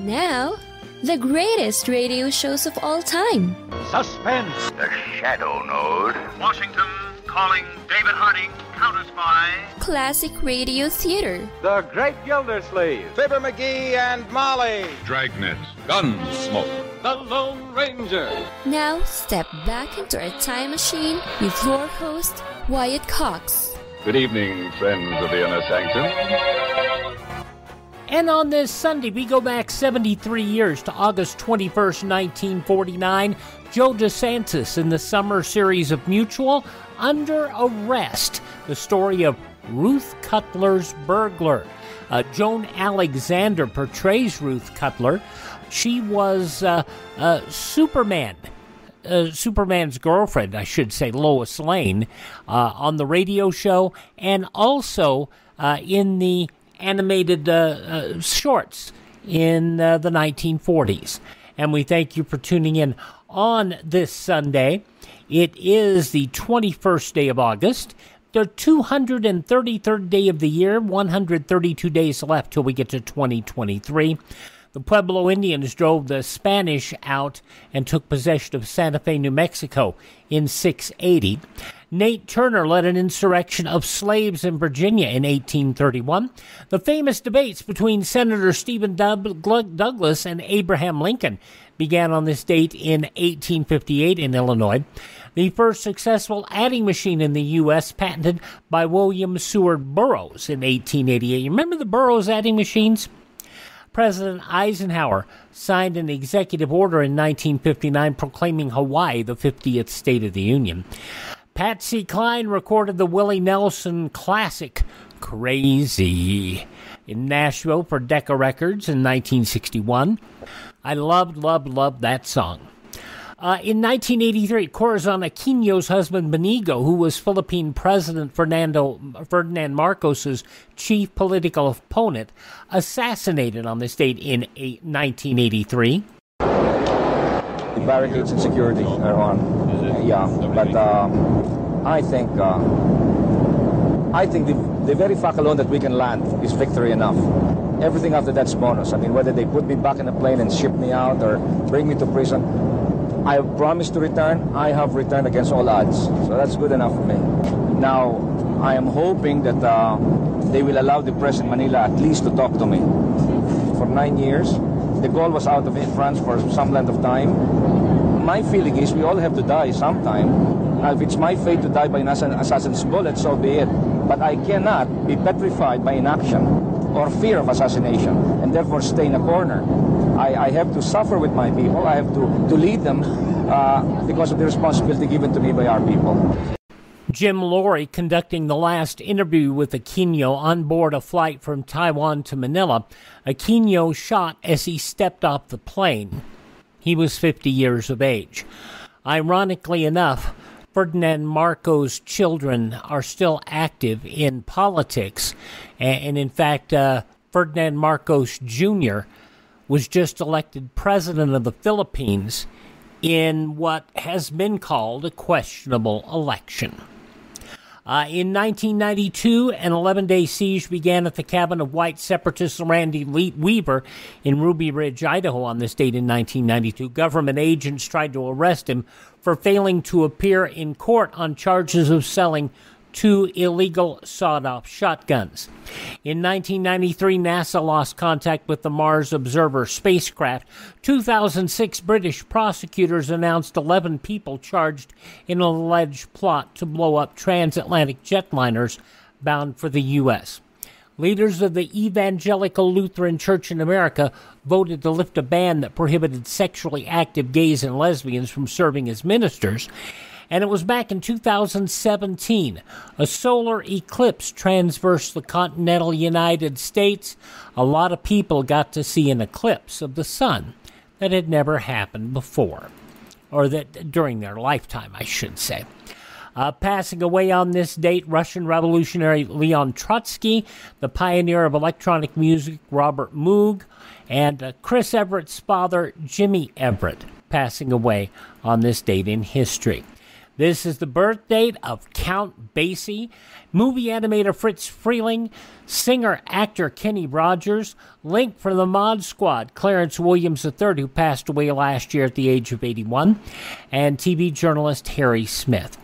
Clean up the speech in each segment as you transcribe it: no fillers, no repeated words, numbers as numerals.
Now, the greatest radio shows of all time. Suspense. The Shadow Knows. Washington calling David Harding, counter-spy. Classic radio theater. The Great Gildersleeve. Fibber McGee and Molly. Dragnet. Gunsmoke. The Lone Ranger. Now, step back into a time machine with your host, Wyatt Cox. Good evening, friends of the Inner Sanctum. And on this Sunday, we go back 73 years to August 21st, 1949. Joe Desantis in the summer series of Mutual, Under Arrest, the story of Ruth Cutler's Burglar. Joan Alexander portrays Ruth Cutler. She was Superman's girlfriend, I should say, Lois Lane, on the radio show, and also in the animated shorts in the 1940s. And we thank you for tuning in on this Sunday. It is the 21st day of August, the 233rd day of the year, 132 days left till we get to 2023. The Pueblo Indians drove the Spanish out and took possession of Santa Fe, New Mexico in 680. Nate Turner led an insurrection of slaves in Virginia in 1831. The famous debates between Senator Stephen Douglas and Abraham Lincoln began on this date in 1858 in Illinois. The first successful adding machine in the U.S. patented by William Seward Burroughs in 1888. You remember the Burroughs adding machines? President Eisenhower signed an executive order in 1959 proclaiming Hawaii the 50th state of the Union. Patsy Cline recorded the Willie Nelson classic, Crazy, in Nashville for Decca Records in 1961. I loved that song. In 1983, Corazon Aquino's husband Benigo, who was Philippine President Ferdinand Marcos's chief political opponent, assassinated on this date in 1983. The barricades and security are on. But I think the very fact alone that we can land is victory enough. Everything after that's bonus. I mean, whether they put me back in a plane and ship me out or bring me to prison, I promised to return. I have returned against all odds. So that's good enough for me. Now, I am hoping that they will allow the press in Manila at least to talk to me. For 9 years, the goal was out of France for some length of time. My feeling is we all have to die sometime. If it's my fate to die by an assassin's bullet, so be it. But I cannot be petrified by inaction or fear of assassination and therefore stay in a corner. I have to suffer with my people. I have to lead them because of the responsibility given to me by our people. Jim Laurie conducting the last interview with Aquino on board a flight from Taiwan to Manila. Aquino shot as he stepped off the plane. He was 50 years of age. Ironically enough, Ferdinand Marcos' children are still active in politics. And in fact, Ferdinand Marcos Jr. was just elected president of the Philippines in what has been called a questionable election. In 1992, an 11-day siege began at the cabin of white separatist Randy Weaver in Ruby Ridge, Idaho on this date in 1992. Government agents tried to arrest him for failing to appear in court on charges of selling 2 illegal sawed-off shotguns. In 1993, NASA lost contact with the Mars Observer spacecraft. 2006, British prosecutors announced 11 people charged in an alleged plot to blow up transatlantic jetliners bound for the U.S. Leaders of the Evangelical Lutheran Church in America voted to lift a ban that prohibited sexually active gays and lesbians from serving as ministers. And it was back in 2017, a solar eclipse traversed the continental United States. A lot of people got to see an eclipse of the sun that had never happened before, or that during their lifetime, I should say. Passing away on this date, Russian revolutionary Leon Trotsky, the pioneer of electronic music Robert Moog, and Chris Everett's father, Jimmy Everett, passing away on this date in history. This is the birth date of Count Basie, movie animator Fritz Freeling, singer-actor Kenny Rogers, Link from the Mod Squad, Clarence Williams III, who passed away last year at the age of 81, and TV journalist Harry Smith.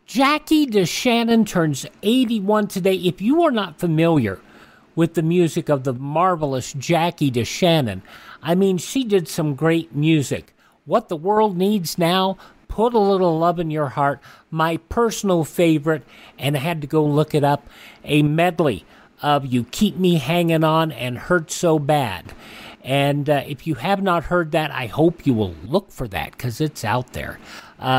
Jackie DeShannon turns 81 today. If you are not familiar with the music of the marvelous Jackie DeShannon, I mean, she did some great music. What the World Needs Now, Put a Little Love in Your Heart, my personal favorite, and I had to go look it up, a medley of You Keep Me Hanging On and Hurt So Bad. And if you have not heard that, I hope you will look for that, because it's out there.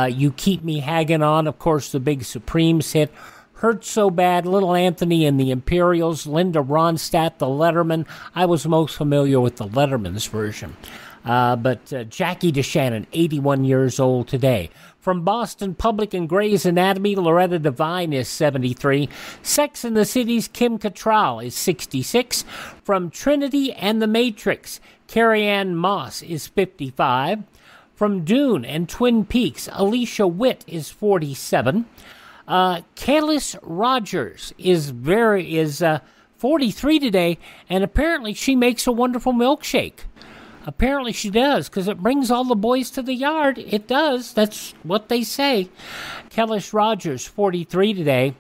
You Keep Me Hanging On, of course, the big Supremes hit. Hurt So Bad, Little Anthony and the Imperials, Linda Ronstadt, the Letterman. I was most familiar with the Letterman's version. But Jackie DeShannon, 81 years old today. From Boston Public and Grey's Anatomy, Loretta Devine is 73. Sex and the City's Kim Cattrall is 66. From Trinity and the Matrix, Carrie Ann Moss is 55. From Dune and Twin Peaks, Alicia Witt is 47. Candace Rogers is 43 today, and apparently she makes a wonderful milkshake. Apparently she does, because it brings all the boys to the yard. It does. That's what they say. Kellis Rogers, 43 today.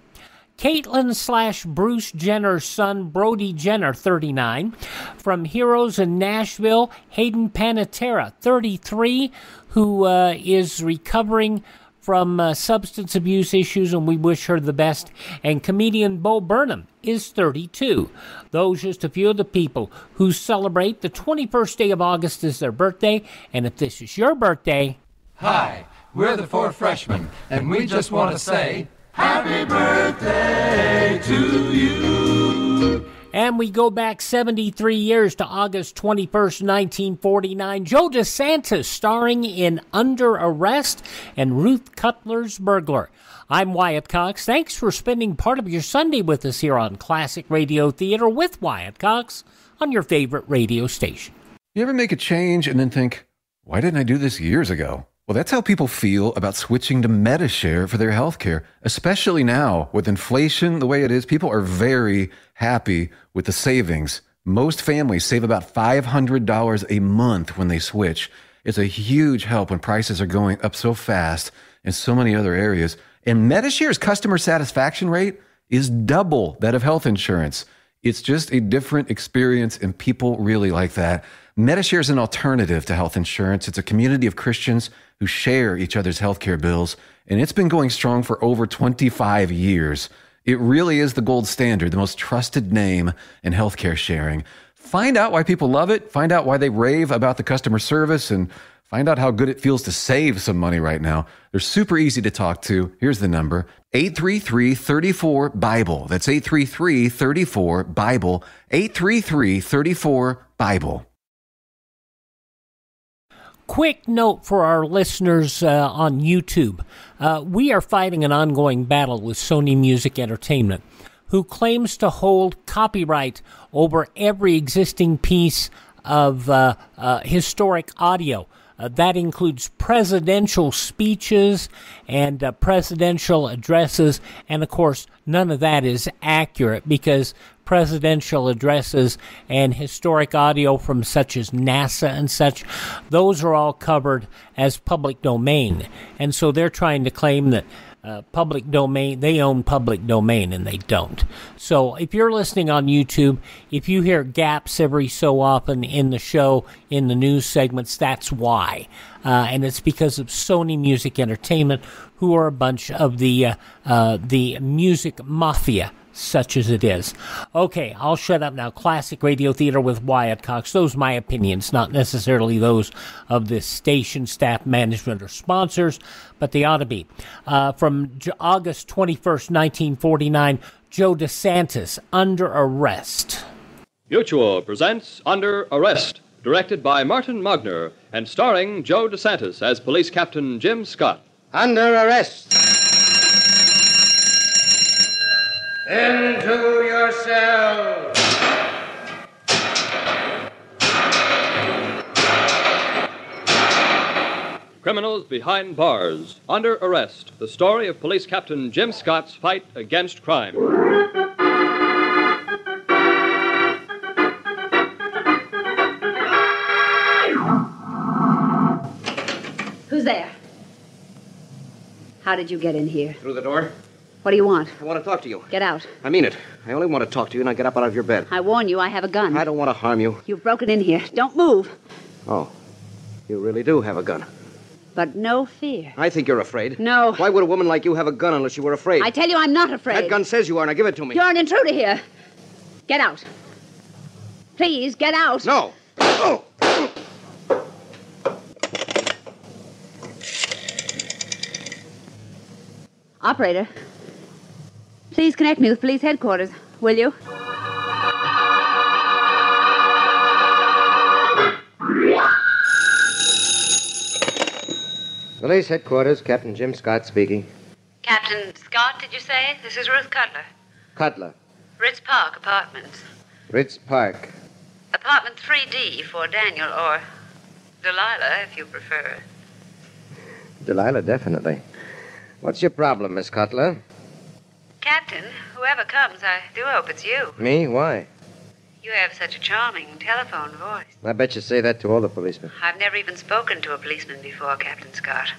Caitlyn/Bruce Jenner's son, Brody Jenner, 39. From Heroes in Nashville, Hayden Panettiere, 33, who is recovering from substance abuse issues, and we wish her the best. And comedian Bo Burnham is 32. Those just a few of the people who celebrate the 21st day of August as their birthday. And if this is your birthday... Hi, we're the Four Freshmen, and we just want to say, Happy birthday to you! And we go back 73 years to August 21st, 1949. Joe Desantis starring in Under Arrest and Ruth Cutler's Burglar. I'm Wyatt Cox. Thanks for spending part of your Sunday with us here on Classic Radio Theater with Wyatt Cox on your favorite radio station. You ever make a change and then think, why didn't I do this years ago? Well, that's how people feel about switching to Medi-Share for their health care, especially now with inflation the way it is. People are very happy with the savings. Most families save about $500 a month when they switch. It's a huge help when prices are going up so fast in so many other areas. And Medi-Share's customer satisfaction rate is double that of health insurance. It's just a different experience, and people really like that. Medi-Share is an alternative to health insurance. It's a community of Christians who share each other's healthcare bills, and it's been going strong for over 25 years. It really is the gold standard, the most trusted name in healthcare sharing. Find out why people love it, find out why they rave about the customer service, and find out how good it feels to save some money right now. They're super easy to talk to. Here's the number, 833-34-BIBLE. That's 833-34-BIBLE, 833-34-BIBLE. Quick note for our listeners on YouTube. We are fighting an ongoing battle with Sony Music Entertainment, who claims to hold copyright over every existing piece of historic audio. That includes presidential speeches and presidential addresses. And, of course, none of that is accurate because presidential addresses and historic audio from such as NASA and such, those are all covered as public domain. And so they're trying to claim that public domain, they own public domain, and they don't. So if you're listening on YouTube, if you hear gaps every so often in the show, in the news segments, that's why. And it's because of Sony Music Entertainment, who are a bunch of the music mafia, such as it is. Okay, I'll shut up now. Classic Radio Theater with Wyatt Cox. Those are my opinions, not necessarily those of this station, staff, management, or sponsors, but they ought to be. From August 21st, 1949, Joe Desantis, Under Arrest. Mutual presents Under Arrest, directed by Martin Mogner and starring Joe Desantis as Police Captain Jim Scott. Under arrest. Into your cell. Criminals Behind Bars. Under Arrest. The story of Police Captain Jim Scott's fight against crime. Who's there? How did you get in here? Through the door. What do you want? I want to talk to you. Get out. I mean it. I only want to talk to you, and I get up out of your bed. I warn you, I have a gun. I don't want to harm you. You've broken in here. Don't move. Oh, you really do have a gun. But no fear. I think you're afraid. No. Why would a woman like you have a gun unless you were afraid? I tell you, I'm not afraid. That gun says you are. Now give it to me. You're an intruder here. Get out. Please, get out. No. Oh. Operator, please connect me with police headquarters, will you? Police headquarters, Captain Jim Scott speaking. Captain Scott, did you say? This is Ruth Cutler. Cutler. Ritz Park Apartments. Ritz Park. Apartment 3D for Daniel or Delilah, if you prefer. Delilah, definitely. What's your problem, Miss Cutler? Captain, whoever comes, I do hope it's you. Me? Why? You have such a charming telephone voice. I bet you say that to all the policemen. I've never even spoken to a policeman before, Captain Scott.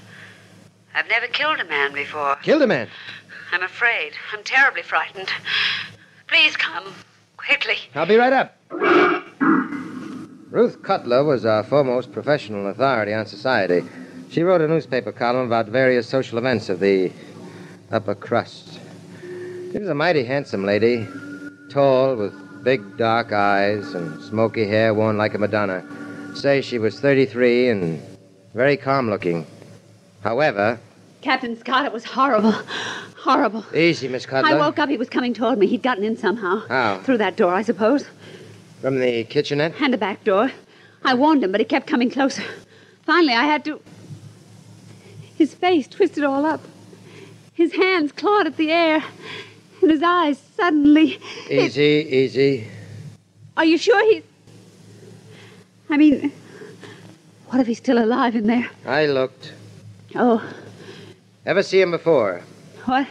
I've never killed a man before. Killed a man? I'm afraid. I'm terribly frightened. Please come. Quickly. I'll be right up. Ruth Cutler was our foremost professional authority on society. She wrote a newspaper column about various social events of the upper crust. She was a mighty handsome lady, tall, with big dark eyes and smoky hair worn like a Madonna. Say she was 33 and very calm-looking. However... Captain Scott, it was horrible. Horrible. Easy, Miss Cutler. I woke up, he was coming toward me. He'd gotten in somehow. How? Through that door, I suppose. From the kitchenette? And the back door. I warned him, but he kept coming closer. Finally, I had to... His face twisted all up. His hands clawed at the air. And his eyes suddenly... Easy. Are you sure he's... I mean, what if he's still alive in there? I looked. Oh. Ever see him before? What?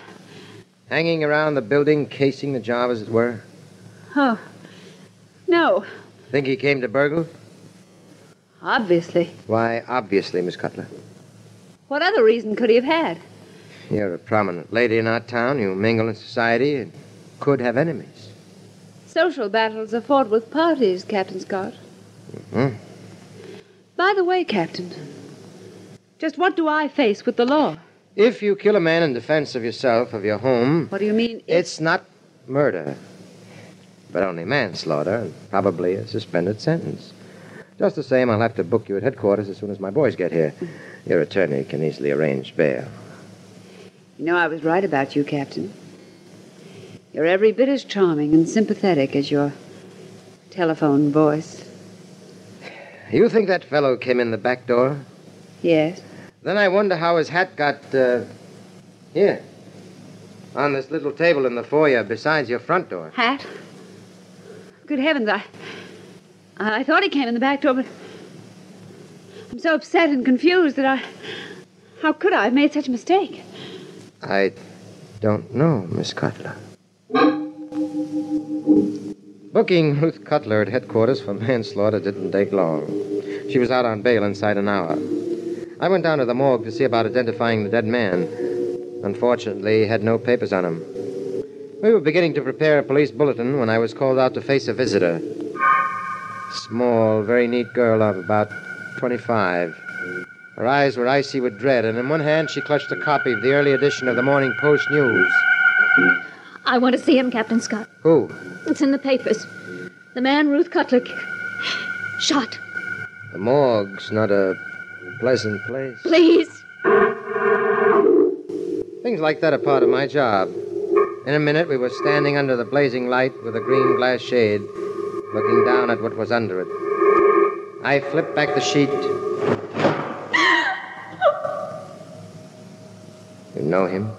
Hanging around the building, casing the job, as it were? Oh. No. Think he came to burgle? Obviously. Why, obviously, Miss Cutler. What other reason could he have had? You're a prominent lady in our town. You mingle in society and could have enemies. Social battles are fought with parties, Captain Scott. Mm-hmm. By the way, Captain, just what do I face with the law? If you kill a man in defense of yourself, of your home... What do you mean? It's not murder, but only manslaughter and probably a suspended sentence. Just the same, I'll have to book you at headquarters as soon as my boys get here. Your attorney can easily arrange bail. You know, I was right about you, Captain. You're every bit as charming and sympathetic as your telephone voice. You think that fellow came in the back door? Yes. Then I wonder how his hat got, here. On this little table in the foyer besides your front door. Hat? Good heavens, I thought he came in the back door, but I'm so upset and confused that how could I have made such a mistake? I don't know, Miss Cutler. Booking Ruth Cutler at headquarters for manslaughter didn't take long. She was out on bail inside an hour. I went down to the morgue to see about identifying the dead man. Unfortunately, he had no papers on him. We were beginning to prepare a police bulletin when I was called out to face a visitor. Small, very neat girl of about 25. Her eyes were icy with dread, and in one hand she clutched a copy of the early edition of the Morning Post News. I want to see him, Captain Scott. Who? It's in the papers. The man Ruth Cutler shot. The morgue's not a pleasant place. Please. Things like that are part of my job. In a minute, we were standing under the blazing light with a green glass shade, looking down at what was under it. I flipped back the sheet. You know him?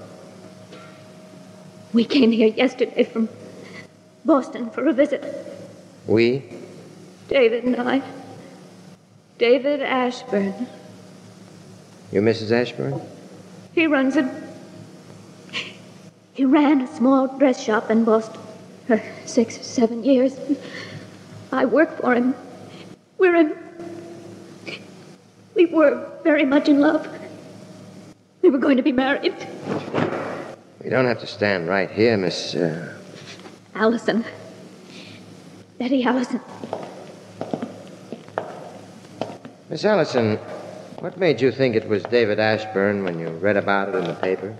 We came here yesterday from Boston for a visit. We? David and I. David Ashburn. You Mrs. Ashburn? He ran a small dress shop in Boston for 6 or 7 years. I worked for him. We were very much in love. We were going to be married. You don't have to stand right here, Miss... Allison. Betty Allison. Miss Allison, what made you think it was David Ashburn when you read about it in the paper?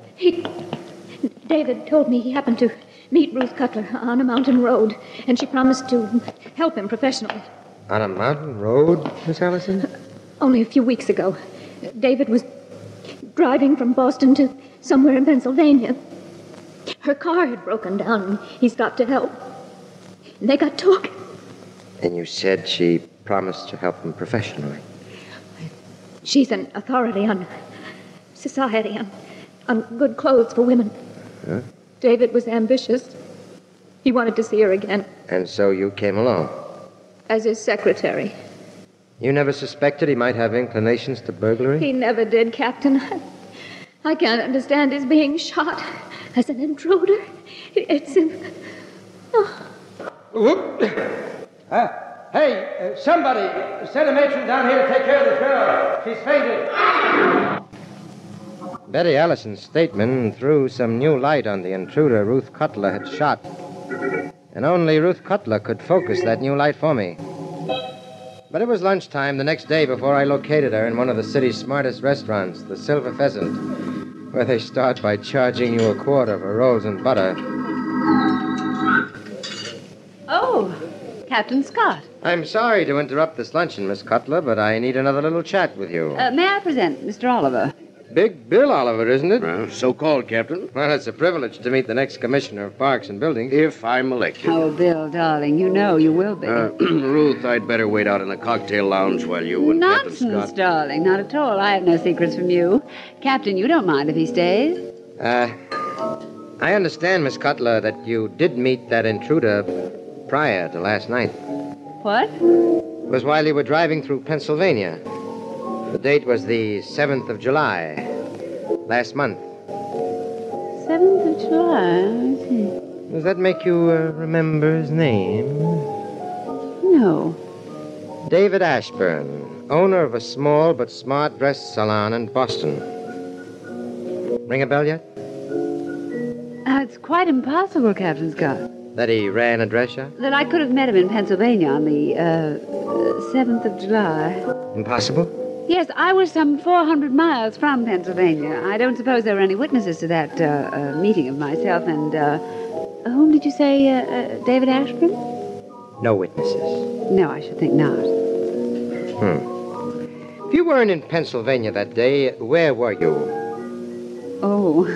David told me he happened to meet Ruth Cutler on a mountain road, and she promised to help him professionally. On a mountain road, Miss Allison? Only a few weeks ago. David was driving from Boston to somewhere in Pennsylvania. Her car had broken down, and he stopped to help. And they got talking. And you said she promised to help him professionally. She's an authority on society, on good clothes for women. Huh? David was ambitious. He wanted to see her again. And so you came along? As his secretary. You never suspected he might have inclinations to burglary? He never did, Captain. I can't understand his being shot as an intruder. It's... Whoop. Hey, somebody, send a matron down here to take care of the girl. She's fainted. Betty Allison's statement threw some new light on the intruder Ruth Cutler had shot. And only Ruth Cutler could focus that new light for me. But it was lunchtime the next day before I located her in one of the city's smartest restaurants, the Silver Pheasant, where they start by charging you $25 for rolls and butter. Oh, Captain Scott. I'm sorry to interrupt this luncheon, Miss Cutler, but I need another little chat with you. May I present Mr. Oliver? Big Bill Oliver, isn't it? Well, so-called, Captain. Well, it's a privilege to meet the next commissioner of parks and buildings. If I'm elected. Oh, Bill, darling, you know you will be. Ruth, I'd better wait out in the cocktail lounge while you and Nonsense, Captain Scott... darling, not at all. I have no secrets from you. Captain, you don't mind if he stays? I understand, Miss Cutler, that you did meet that intruder prior to last night. What? It was while you were driving through Pennsylvania. The date was the 7th of July, last month. 7th of July, I see. Does that make you remember his name? No. David Ashburn, owner of a small but smart dress salon in Boston. Ring a bell yet? It's quite impossible, Captain Scott. That he ran a dress shop? That I could have met him in Pennsylvania on the 7th of July. Impossible? Yes, I was some 400 miles from Pennsylvania. I don't suppose there were any witnesses to that meeting of myself and, whom did you say, David Ashburn? No witnesses. No, I should think not. If you weren't in Pennsylvania that day, where were you? Oh,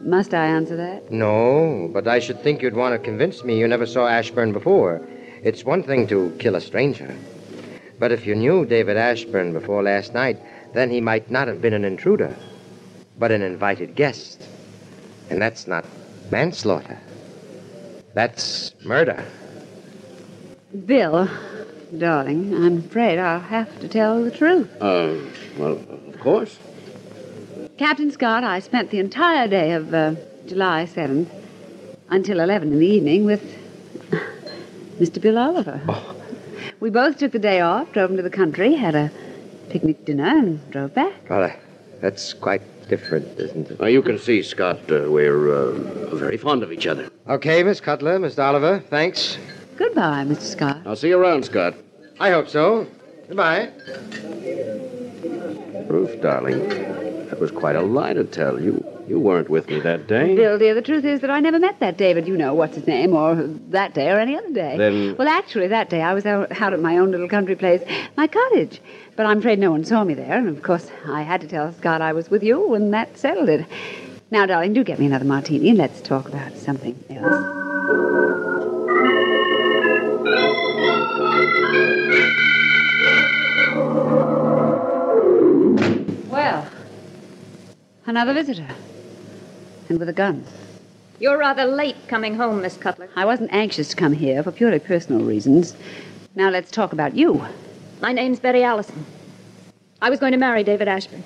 must I answer that? No, but I should think you'd want to convince me you never saw Ashburn before. It's one thing to kill a stranger. But if you knew David Ashburn before last night, then he might not have been an intruder, but an invited guest. And that's not manslaughter. That's murder. Bill, darling, I'm afraid I'll have to tell the truth. Well, of course. Captain Scott, I spent the entire day of July 7th until 11 in the evening with Mr. Bill Oliver. Oh. We both took the day off, drove into the country, had a picnic dinner, and drove back. Well, that's quite different, isn't it? You can see, Scott, we're very fond of each other. Okay, Miss Cutler, Mr. Oliver, thanks. Goodbye, Mr. Scott. I'll see you around, Scott. I hope so. Goodbye. Ruth, darling, that was quite a lie to tell. You weren't with me that day. Bill, dear, the truth is that I never met that David, you know, what's his name, or that day or any other day. Then... Well, actually, that day I was out at my own little country place, my cottage. But I'm afraid no one saw me there, and of course I had to tell Scott I was with you, and that settled it. Now, darling, do get me another martini, and let's talk about something else. Well, another visitor. And with a gun. You're rather late coming home, Miss Cutler. I wasn't anxious to come here for purely personal reasons. Now let's talk about you. My name's Betty Allison. I was going to marry David Ashburn.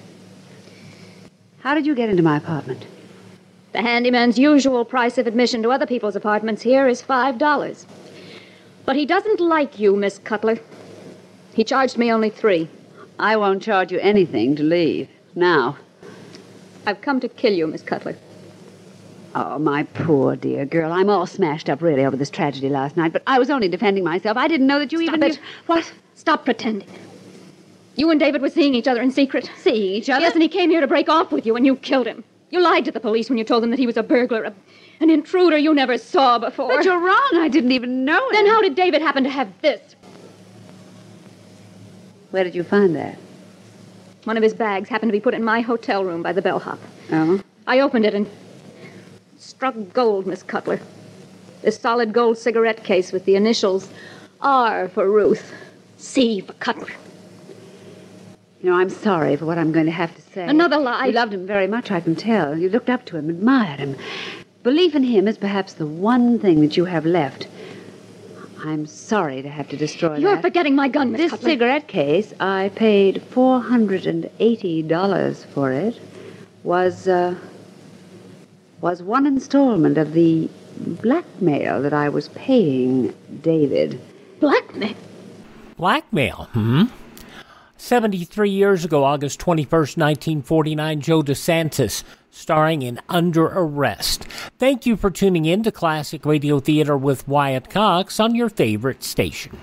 How did you get into my apartment? The handyman's usual price of admission to other people's apartments here is $5. But he doesn't like you, Miss Cutler. He charged me only $3. I won't charge you anything to leave. Now. I've come to kill you, Miss Cutler. Oh, my poor dear girl. I'm all smashed up, really, over this tragedy last night, but I was only defending myself. I didn't know that you Stop even... it. What? Stop pretending. You and David were seeing each other in secret. Seeing each other? Yes, and he came here to break off with you, and you killed him. You lied to the police when you told them that he was a burglar, an intruder you never saw before. But you're wrong. I didn't even know it. Then how did David happen to have this? Where did you find that? One of his bags happened to be put in my hotel room by the bellhop. Oh? I opened it and struck gold, Miss Cutler. This solid gold cigarette case with the initials R for Ruth, C for Cutler. You know, I'm sorry for what I'm going to have to say. Another lie. You loved him very much, I can tell. You looked up to him, admired him. Belief in him is perhaps the one thing that you have left. I'm sorry to have to destroy You're that. forgetting my gun, Miss This Cutler. cigarette case, I paid $480 for it, was one installment of the blackmail that I was paying David. Blackmail? Blackmail, 73 years ago, August 21st, 1949, Joe Desantis, starring in Under Arrest. Thank you for tuning in to Classic Radio Theater with Wyatt Cox on your favorite station.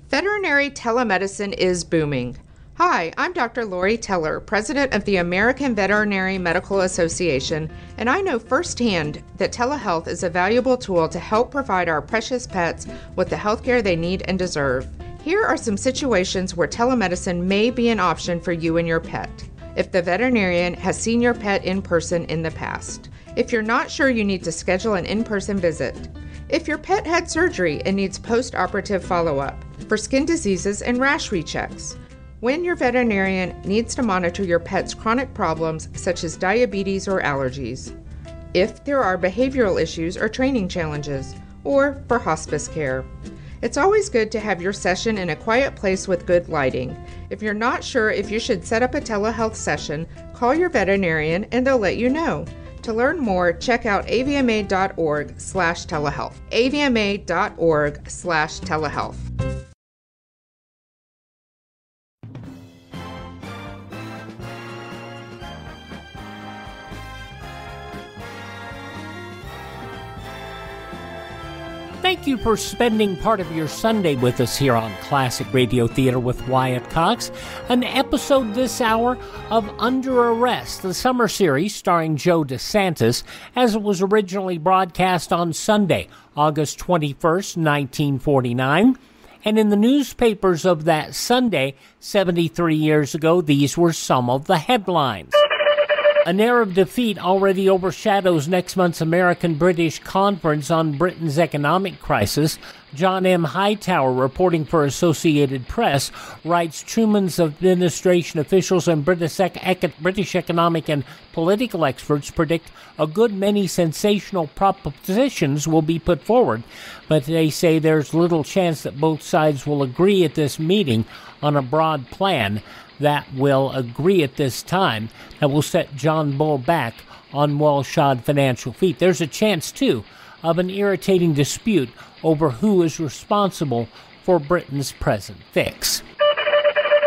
Veterinary telemedicine is booming. Hi, I'm Dr. Lori Teller, president of the American Veterinary Medical Association, and I know firsthand that telehealth is a valuable tool to help provide our precious pets with the health care they need and deserve. Here are some situations where telemedicine may be an option for you and your pet. If the veterinarian has seen your pet in person in the past. If you're not sure you need to schedule an in-person visit. If your pet had surgery and needs post-operative follow-up. For skin diseases and rash rechecks. When your veterinarian needs to monitor your pet's chronic problems such as diabetes or allergies. If there are behavioral issues or training challenges. Or for hospice care. It's always good to have your session in a quiet place with good lighting. If you're not sure if you should set up a telehealth session, call your veterinarian and they'll let you know. To learn more, check out avma.org/telehealth. avma.org/telehealth. Thank you for spending part of your Sunday with us here on Classic Radio Theater with Wyatt Cox. An episode this hour of Under Arrest, the summer series starring Joe Desantis, as it was originally broadcast on Sunday, August 21st, 1949. And in the newspapers of that Sunday, 73 years ago, these were some of the headlines. An air of defeat already overshadows next month's American-British Conference on Britain's economic crisis. John M. Hightower, reporting for Associated Press, writes Truman's administration officials and British economic and political experts predict a good many sensational propositions will be put forward, but they say there's little chance that both sides will agree at this meeting on a broad plan that will agree at this time that will set John Bull back on well-shod financial feet. There's a chance, too, of an irritating dispute over who is responsible for Britain's present fix.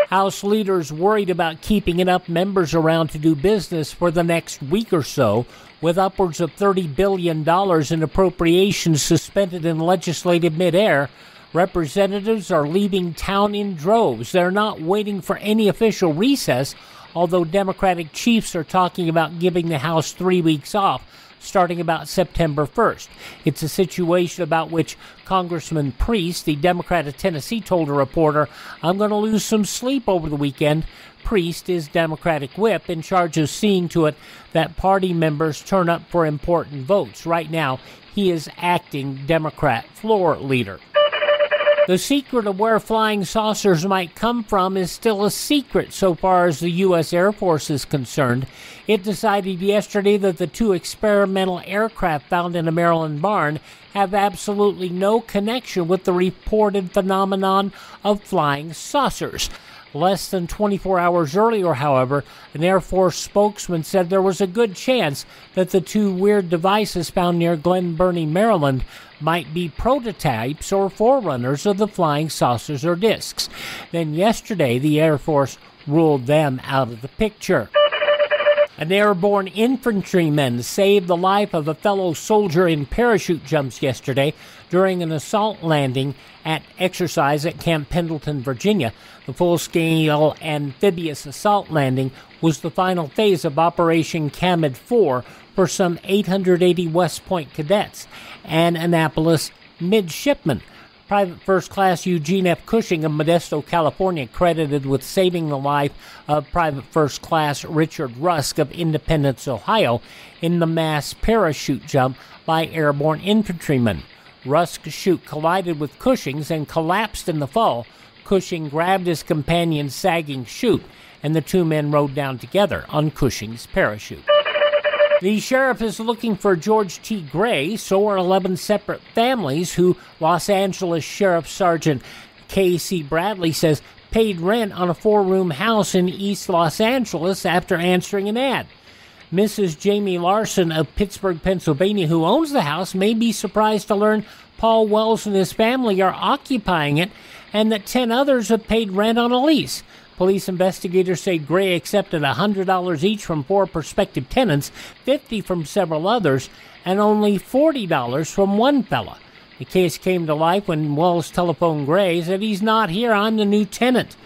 House leaders worried about keeping enough members around to do business for the next week or so, with upwards of $30 billion in appropriations suspended in legislative midair. Representatives are leaving town in droves. They're not waiting for any official recess, although Democratic chiefs are talking about giving the House 3 weeks off, starting about September 1st. It's a situation about which Congressman Priest, the Democrat of Tennessee, told a reporter, "I'm going to lose some sleep over the weekend." Priest is Democratic whip in charge of seeing to it that party members turn up for important votes. Right now, he is acting Democrat floor leader. The secret of where flying saucers might come from is still a secret so far as the U.S. Air Force is concerned. It decided yesterday that the 2 experimental aircraft found in a Maryland barn have absolutely no connection with the reported phenomenon of flying saucers. Less than 24 hours earlier, however, an Air Force spokesman said there was a good chance that the two weird devices found near Glen Burnie, Maryland, might be prototypes or forerunners of the flying saucers or discs. Then yesterday, the Air Force ruled them out of the picture. An airborne infantryman saved the life of a fellow soldier in parachute jumps yesterday during an assault landing exercise at Camp Pendleton, Virginia. The full-scale amphibious assault landing was the final phase of Operation CAMID 4 for some 880 West Point cadets and Annapolis midshipmen. Private First Class Eugene F. Cushing of Modesto, California, credited with saving the life of Private First Class Richard Rusk of Independence, Ohio, in the mass parachute jump by airborne infantrymen. Rusk's chute collided with Cushing's and collapsed in the fall. Cushing grabbed his companion's sagging chute, and the two men rode down together on Cushing's parachute. The sheriff is looking for George T. Gray, so are 11 separate families who Los Angeles Sheriff Sergeant K.C. Bradley says paid rent on a 4-room house in East Los Angeles after answering an ad. Mrs. Jamie Larson of Pittsburgh, Pennsylvania, who owns the house, may be surprised to learn Paul Wells and his family are occupying it and that 10 others have paid rent on a lease. Police investigators say Gray accepted $100 each from 4 prospective tenants, $50 from several others, and only $40 from one fella. The case came to life when Wells telephoned Gray, said, "He's not here, I'm the new tenant."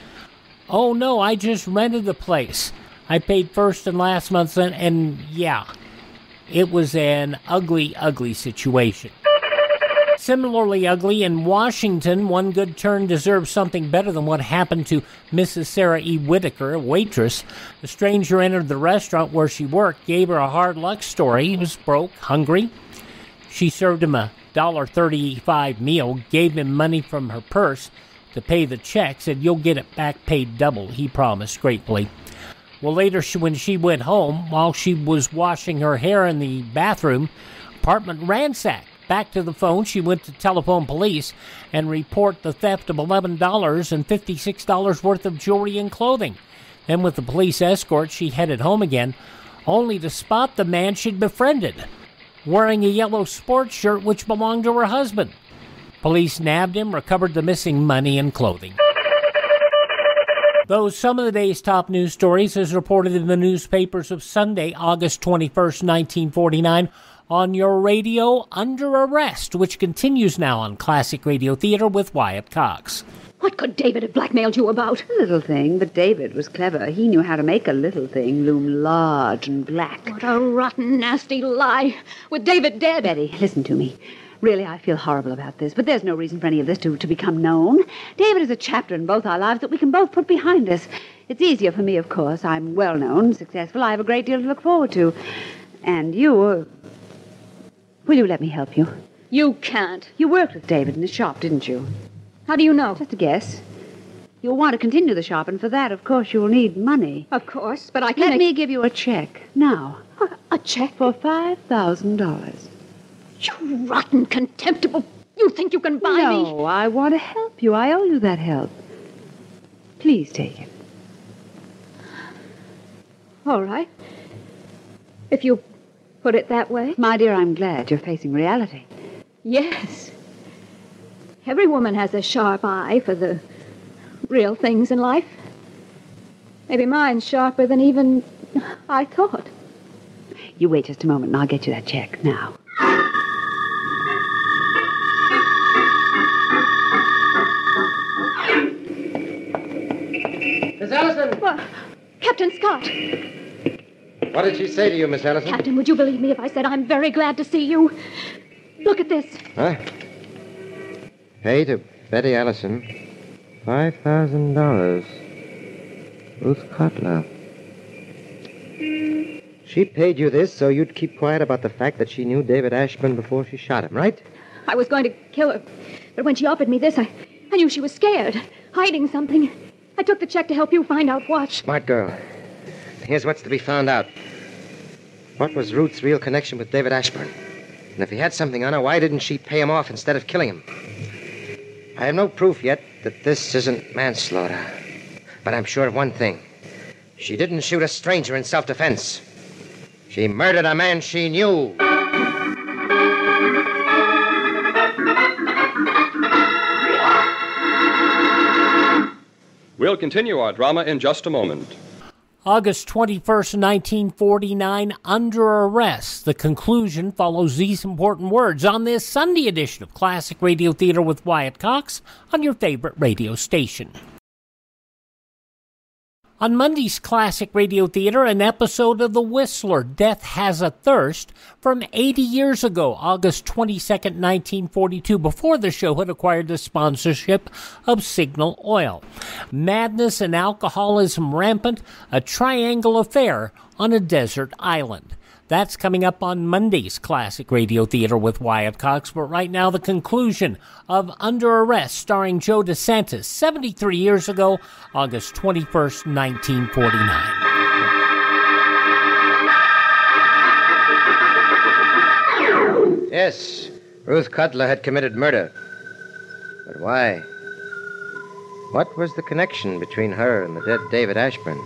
"Oh no, I just rented the place. I paid first and last month's rent," and yeah, it was an ugly, ugly situation. Similarly ugly in Washington, one good turn deserves something better than what happened to Mrs. Sarah E. Whitaker, a waitress. A stranger entered the restaurant where she worked, gave her a hard luck story. He was broke, hungry. She served him a $1.35 meal, gave him money from her purse to pay the check, said, "You'll get it back paid double," he promised gratefully. Well, later, when she went home, while she was washing her hair in the bathroom, apartment ransacked. Back to the phone, she went to telephone police and report the theft of $11 and $56 worth of jewelry and clothing. Then with the police escort, she headed home again, only to spot the man she'd befriended, wearing a yellow sports shirt which belonged to her husband. Police nabbed him, recovered the missing money and clothing. Those some of the day's top news stories as reported in the newspapers of Sunday, August 21st, 1949, on your radio Under Arrest, which continues now on Classic Radio Theater with Wyatt Cox. What could David have blackmailed you about? A little thing, but David was clever. He knew how to make a little thing loom large and black. What a rotten, nasty lie. With David dead. Betty, listen to me. Really, I feel horrible about this, but there's no reason for any of this to become known. David is a chapter in both our lives that we can both put behind us. It's easier for me, of course. I'm well-known, successful. I have a great deal to look forward to. And you... Will you let me help you? You can't. You worked with David in the shop, didn't you? How do you know? Just a guess. You'll want to continue the shop, and for that, of course, you'll need money. Of course, but I can... Let me give you a check. Now. A check? For $5,000. You rotten, contemptible... You think you can buy me? No, I want to help you. I owe you that help. Please take it. All right. If you put it that way. My dear, I'm glad you're facing reality. Yes. Every woman has a sharp eye for the real things in life. Maybe mine's sharper than even I thought. You wait just a moment and I'll get you that check now. Miss Ellison! Well, Captain Scott! What did she say to you, Miss Ellison? Captain, would you believe me if I said I'm very glad to see you? Look at this. Huh? Pay to Betty Ellison $5,000. Ruth Cutler. She paid you this so you'd keep quiet about the fact that she knew David Ashburn before she shot him, right? I was going to kill her. But when she offered me this, I knew she was scared, hiding something. I took the check to help you find out what. Smart girl. Here's what's to be found out. What was Ruth's real connection with David Ashburn? And if he had something on her, why didn't she pay him off instead of killing him? I have no proof yet that this isn't manslaughter. But I'm sure of one thing. She didn't shoot a stranger in self-defense. She murdered a man she knew. We'll continue our drama in just a moment. August 21st, 1949, under arrest. The conclusion follows these important words on this Sunday edition of Classic Radio Theater with Wyatt Cox on your favorite radio station. On Monday's Classic Radio Theater, an episode of The Whistler, Death Has a Thirst, from 80 years ago, August 22nd, 1942, before the show had acquired the sponsorship of Signal Oil. Madness and alcoholism rampant, a triangle affair on a desert island. That's coming up on Monday's Classic Radio Theater with Wyatt Cox, but right now the conclusion of Under Arrest, starring Joe Desantis, 73 years ago, August 21st, 1949. Yes, Ruth Cutler had committed murder. But why? What was the connection between her and the dead David Ashburn?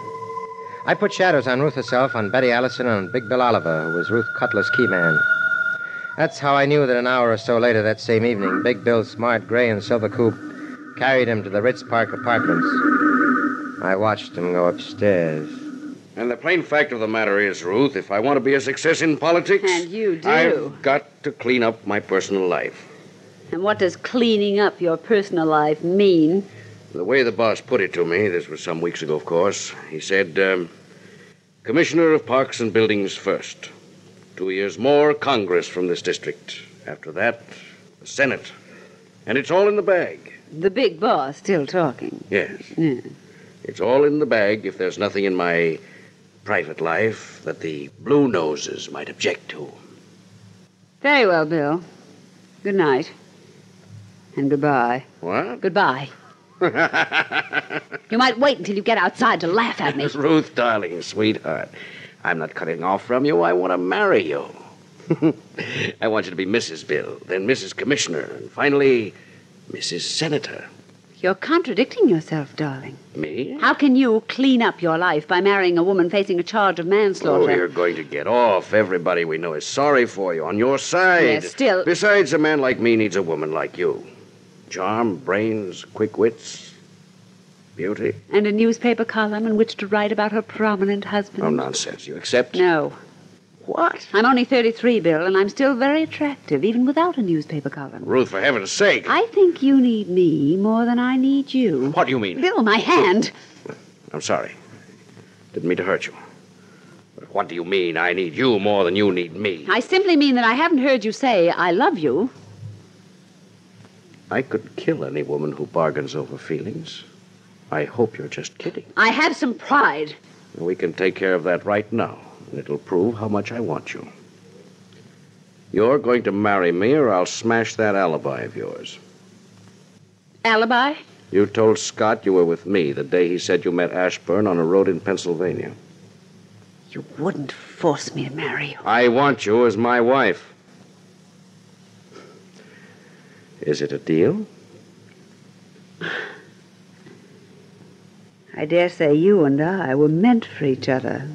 I put shadows on Ruth herself, on Betty Allison, and on Big Bill Oliver, who was Ruth Cutler's key man. That's how I knew that an hour or so later that same evening, Big Bill's smart gray and silver coupe carried him to the Ritz Park Apartments. I watched him go upstairs. And the plain fact of the matter is, Ruth, if I want to be a success in politics... And you do. I've got to clean up my personal life. And what does cleaning up your personal life mean? The way the boss put it to me, this was some weeks ago, of course, he said, Commissioner of Parks and Buildings first. 2 years more, Congress from this district. After that, the Senate. And it's all in the bag. The big boss still talking. Yes. Yeah. It's all in the bag if there's nothing in my private life that the Blue Noses might object to. Very well, Bill. Good night. And goodbye. What? Goodbye. You might wait until you get outside to laugh at me. Ruth, darling, sweetheart, I'm not cutting off from you. I want to marry you. I want you to be Mrs. Bill, then Mrs. Commissioner, and finally, Mrs. Senator. You're contradicting yourself, darling. Me? How can you clean up your life by marrying a woman facing a charge of manslaughter? Oh, you're going to get off. Everybody we know is sorry for you, on your side. Yes, still... Besides, a man like me needs a woman like you. Charm, brains, quick wits, beauty. And a newspaper column in which to write about her prominent husband. Oh, nonsense. You accept? No. What? I'm only 33, Bill, and I'm still very attractive, even without a newspaper column. Ruth, for heaven's sake. I think you need me more than I need you. What do you mean? Bill, my hand. I'm sorry. Didn't mean to hurt you. But what do you mean I need you more than you need me? I simply mean that I haven't heard you say, I love you. I could kill any woman who bargains over feelings. I hope you're just kidding. I have some pride. We can take care of that right now, and it'll prove how much I want you. You're going to marry me, or I'll smash that alibi of yours. Alibi? You told Scott you were with me the day he said you met Ashburn on a road in Pennsylvania. You wouldn't force me to marry you. I want you as my wife. Is it a deal? I dare say you and I were meant for each other.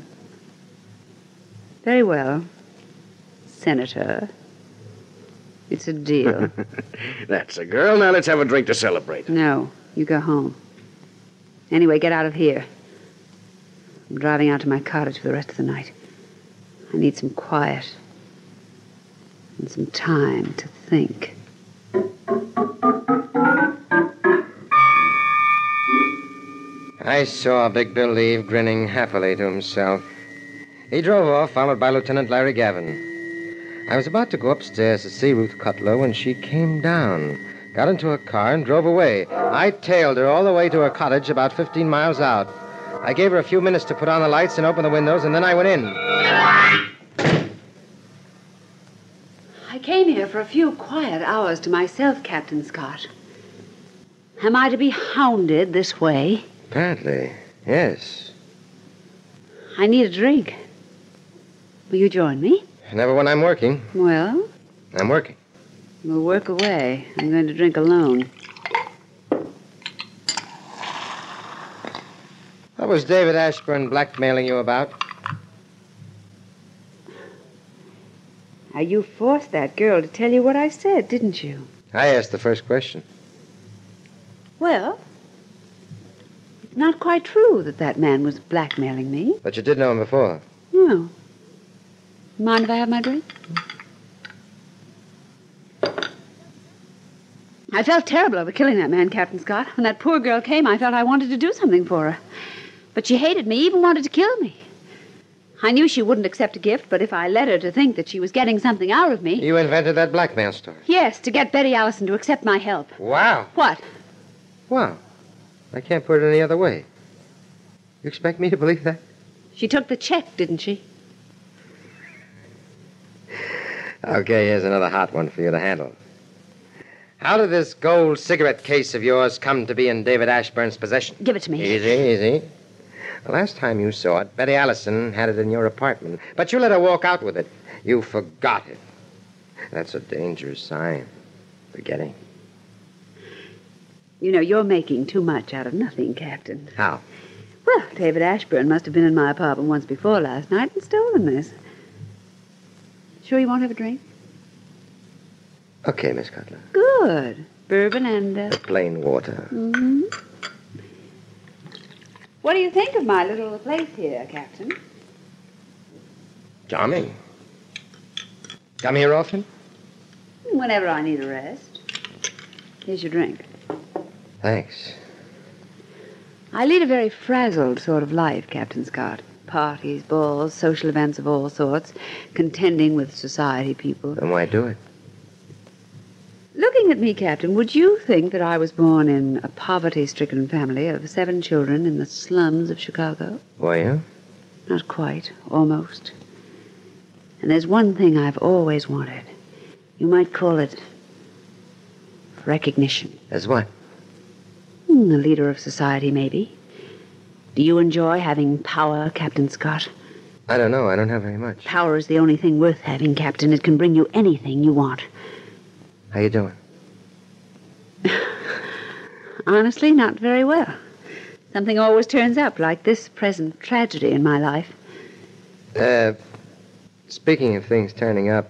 Very well, Senator. It's a deal. That's a girl. Now let's have a drink to celebrate. No, you go home. Anyway, get out of here. I'm driving out to my cottage for the rest of the night. I need some quiet and some time to think. I saw Big Bill leave, grinning happily to himself. He drove off, followed by Lieutenant Larry Gavin. I was about to go upstairs to see Ruth Cutler when she came down, got into her car, and drove away. I tailed her all the way to her cottage about 15 miles out. I gave her a few minutes to put on the lights and open the windows, and then I went in. I came here for a few quiet hours to myself, Captain Scott. Am I to be hounded this way? Apparently, yes. I need a drink. Will you join me? Never when I'm working. Well? I'm working. We'll work away. I'm going to drink alone. was David Ashburn blackmailing you about? Now, you forced that girl to tell you what I said, didn't you? I asked the first question. Well, it's not quite true that man was blackmailing me. But you did know him before. No. Mind if I have my drink? I felt terrible over killing that man, Captain Scott. When that poor girl came, I felt I wanted to do something for her. But she hated me, even wanted to kill me. I knew she wouldn't accept a gift, but if I led her to think that she was getting something out of me... You invented that blackmail story? Yes, to get Betty Allison to accept my help. Wow. What? Wow. I can't put it any other way. You expect me to believe that? She took the check, didn't she? Okay, here's another hot one for you to handle. How did this gold cigarette case of yours come to be in David Ashburn's possession? Give it to me. Easy. The last time you saw it, Betty Allison had it in your apartment, but you let her walk out with it. You forgot it. That's a dangerous sign. Forgetting. You know, you're making too much out of nothing, Captain. How? Well, David Ashburn must have been in my apartment once before last night and stolen this. Sure you won't have a drink? Okay, Miss Cutler. Good. Bourbon and... Plain water. Mm-hmm. What do you think of my little place here, Captain? Charming. Come here often? Whenever I need a rest. Here's your drink. Thanks. I lead a very frazzled sort of life, Captain Scott. Parties, balls, social events of all sorts, contending with society people. Then why do it? Looking at me, Captain, would you think that I was born in a poverty-stricken family of 7 children in the slums of Chicago? Were you? Not quite. Almost. And there's one thing I've always wanted. You might call it recognition. As what? A leader of society, maybe. Do you enjoy having power, Captain Scott? I don't know. I don't have very much. Power is the only thing worth having, Captain. It can bring you anything you want. How you doing? Honestly, not very well. Something always turns up, like this present tragedy in my life. Speaking of things turning up,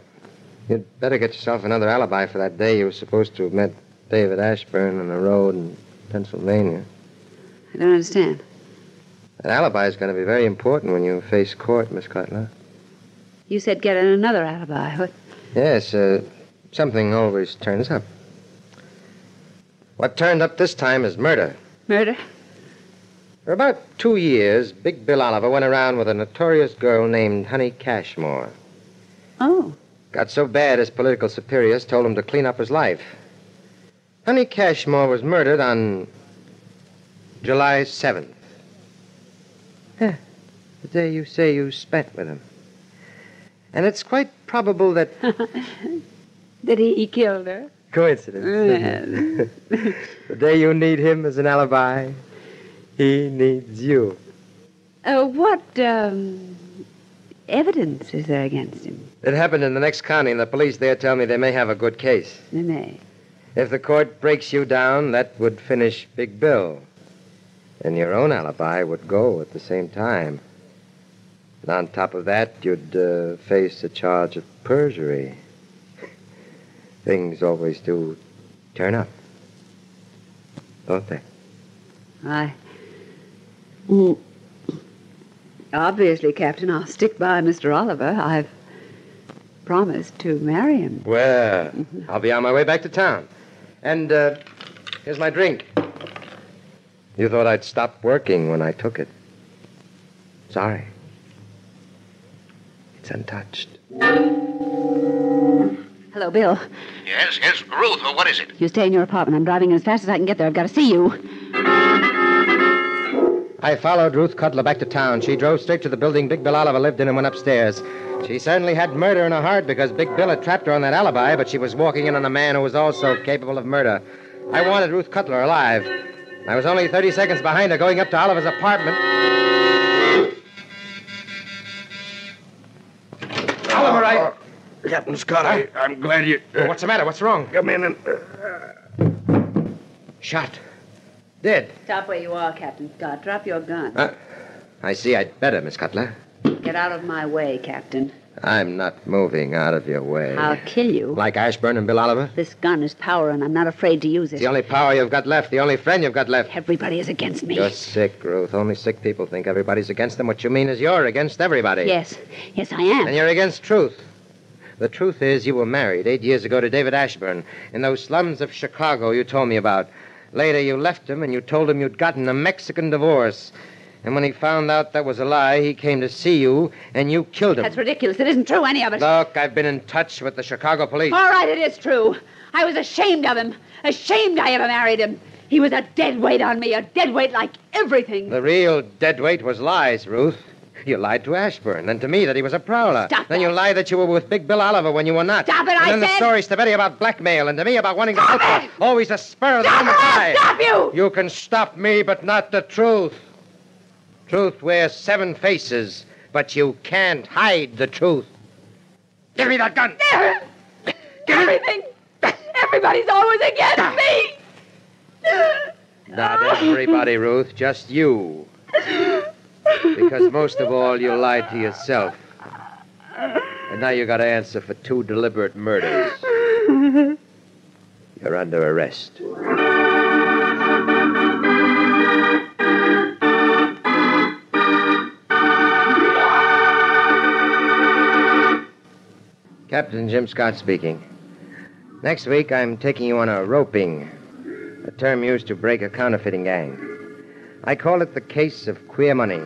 you'd better get yourself another alibi for that day you were supposed to have met David Ashburn on the road in Pennsylvania. I don't understand. That alibi is going to be very important when you face court, Miss Cutler. You said get another alibi. What? Yes, something always turns up. What turned up this time is murder. Murder? For about 2 years, Big Bill Oliver went around with a notorious girl named Honey Cashmore. Oh. Got so bad his political superiors told him to clean up his life. Honey Cashmore was murdered on July 7th. The day you say you spent with him. And it's quite probable that... That he killed her? Coincidence. The day you need him as an alibi, he needs you. What evidence is there against him? It happened in the next county, and the police there tell me they may have a good case. They may. If the court breaks you down, that would finish Big Bill. And your own alibi would go at the same time. And on top of that, you'd face a charge of perjury. Things always do turn up, don't they? Obviously, Captain, I'll stick by Mr. Oliver. I've promised to marry him. Well, I'll be on my way back to town. And here's my drink. You thought I'd stop working when I took it. Sorry. It's untouched. Hello, Bill. Yes, Ruth, what is it? You stay in your apartment. I'm driving as fast as I can get there. I've got to see you. I followed Ruth Cutler back to town. She drove straight to the building Big Bill Oliver lived in and went upstairs. She certainly had murder in her heart because Big Bill had trapped her on that alibi, but she was walking in on a man who was also capable of murder. I wanted Ruth Cutler alive. I was only 30 seconds behind her going up to Oliver's apartment. Oliver, Captain Scott, I'm glad you... What's the matter? What's wrong? Come in and... Shot. Dead. Stop where you are, Captain Scott. Drop your gun. I see I'd better, Miss Cutler. Get out of my way, Captain. I'm not moving out of your way. I'll kill you. Like Ashburn and Bill Oliver? This gun is power, and I'm not afraid to use it. It's the only power you've got left, the only friend you've got left. Everybody is against me. You're sick, Ruth. Only sick people think everybody's against them. What you mean is you're against everybody. Yes, I am. And you're against truth. The truth is you were married 8 years ago to David Ashburn in those slums of Chicago you told me about. Later, you left him and you told him you'd gotten a Mexican divorce. And when he found out that was a lie, he came to see you, and you killed him. That's ridiculous. It isn't true, any of it. Look, I've been in touch with the Chicago police. All right, it is true. I was ashamed of him. Ashamed I ever married him. He was a dead weight on me, a dead weight like everything. The real dead weight was lies, Ruth. You lied to Ashburn, then to me that he was a prowler. Stop Then that. you lied that you were with Big Bill Oliver when you were not. Stop it, and I then said. the stories to Betty about blackmail, and to me about wanting to help her. Always a spur of the moment Stop lie. it, I'll stop you! You can stop me, but not the truth. Truth wears 7 faces, but you can't hide the truth. Give me that gun! Everything. Everybody's always against me. Not everybody, Ruth, just you. Because most of all, you lied to yourself. And now you got to answer for 2 deliberate murders. You're under arrest. Captain Jim Scott speaking. Next week, I'm taking you on a roping, a term used to break a counterfeiting gang. I call it the case of queer money.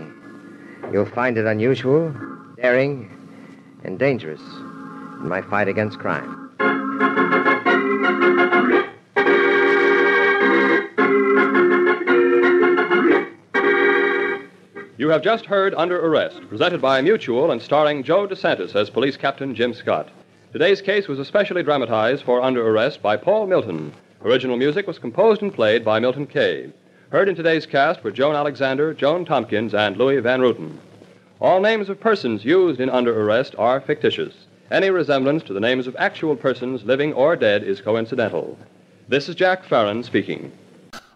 You'll find it unusual, daring, and dangerous in my fight against crime. You have just heard Under Arrest, presented by Mutual and starring Joe Desantis as Police Captain Jim Scott. Today's case was especially dramatized for Under Arrest by Paul Milton. Original music was composed and played by Milton Kay. Heard in today's cast were Joan Alexander, Joan Tompkins, and Louis Van Ruten. All names of persons used in Under Arrest are fictitious. Any resemblance to the names of actual persons, living or dead, is coincidental. This is Jack Farron speaking.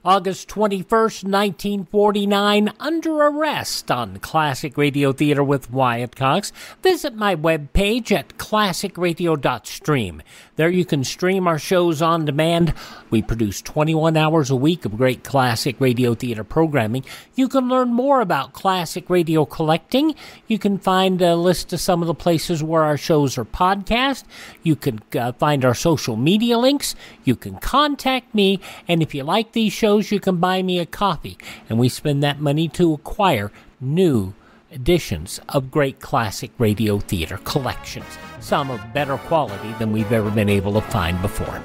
August 21st, 1949, Under Arrest on Classic Radio Theater with Wyatt Cox. Visit my webpage at classicradio.stream. There you can stream our shows on demand. We produce 21 hours a week of great classic radio theater programming. You can learn more about classic radio collecting. You can find a list of some of the places where our shows are podcast. You can find our social media links. You can contact me. And if you like these shows, you can buy me a copy. And we spend that money to acquire new editions of great classic radio theater collections, some of better quality than we've ever been able to find before.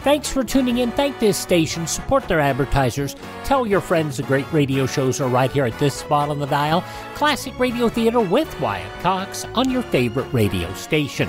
Thanks for tuning in. Thank this station. Support their advertisers. Tell your friends the great radio shows are right here at this spot on the dial. Classic Radio Theater with Wyatt Cox on your favorite radio station.